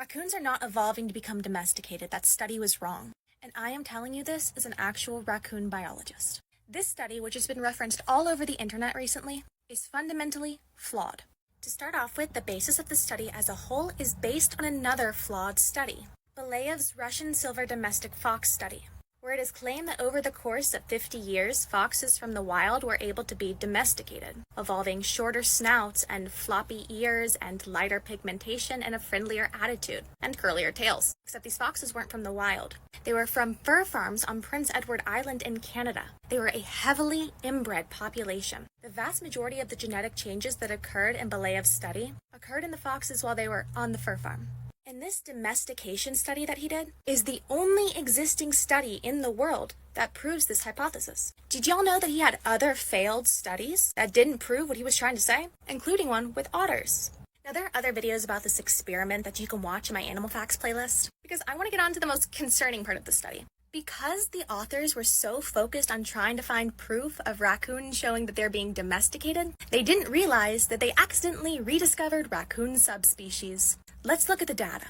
Raccoons are not evolving to become domesticated. That study was wrong. And I am telling you this as an actual raccoon biologist. This study, which has been referenced all over the internet recently, is fundamentally flawed. To start off with, the basis of the study as a whole is based on another flawed study, Belayev's Russian silver domestic fox study, where it is claimed that over the course of 50 years, foxes from the wild were able to be domesticated, evolving shorter snouts and floppy ears and lighter pigmentation and a friendlier attitude, and curlier tails. Except these foxes weren't from the wild. They were from fur farms on Prince Edward Island in Canada. They were a heavily inbred population. The vast majority of the genetic changes that occurred in Belayev's study occurred in the foxes while they were on the fur farm. And this domestication study that he did is the only existing study in the world that proves this hypothesis. Did y'all know that he had other failed studies that didn't prove what he was trying to say, including one with otters? Now, there are other videos about this experiment that you can watch in my Animal Facts playlist, because I want to get on to the most concerning part of the study. Because the authors were so focused on trying to find proof of raccoons showing that they're being domesticated, they didn't realize that they accidentally rediscovered raccoon subspecies. Let's look at the data.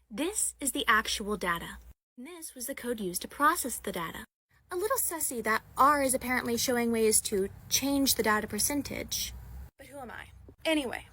This is the actual data. And this was the code used to process the data. A little sussy that R is apparently showing ways to change the data percentage. But who am I? Anyway,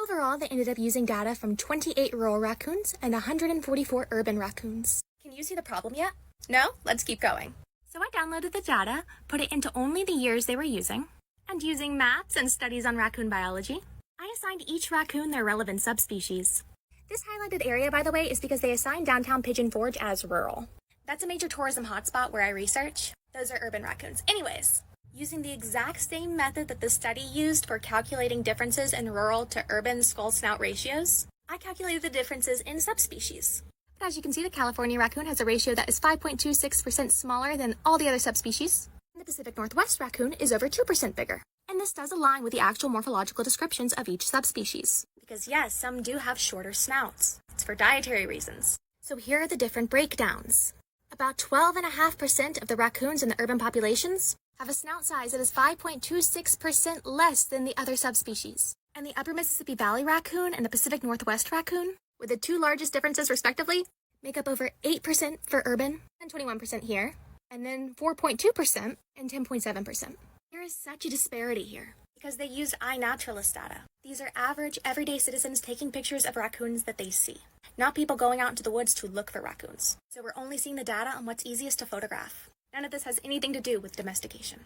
overall they ended up using data from 28 rural raccoons and 144 urban raccoons. Can you see the problem yet? No? Let's keep going. So I downloaded the data, put it into only the years they were using, and using maps and studies on raccoon biology, I assigned each raccoon their relevant subspecies. This highlighted area, by the way, is because they assigned downtown Pigeon Forge as rural. That's a major tourism hotspot where I research. Those are urban raccoons. Anyways, using the exact same method that the study used for calculating differences in rural to urban skull-snout ratios, I calculated the differences in subspecies. But as you can see, the California raccoon has a ratio that is 5.26% smaller than all the other subspecies. And the Pacific Northwest raccoon is over 2% bigger. And this does align with the actual morphological descriptions of each subspecies. Because yes, some do have shorter snouts. It's for dietary reasons. So here are the different breakdowns. About 12.5% of the raccoons in the urban populations have a snout size that is 5.26% less than the other subspecies. And the Upper Mississippi Valley raccoon and the Pacific Northwest raccoon, with the two largest differences respectively, make up over 8% for urban and 21% here, and then 4.2% and 10.7%. There is such a disparity here because they used iNaturalist data. These are average, everyday citizens taking pictures of raccoons that they see, not people going out into the woods to look for raccoons. So we're only seeing the data on what's easiest to photograph. None of this has anything to do with domestication.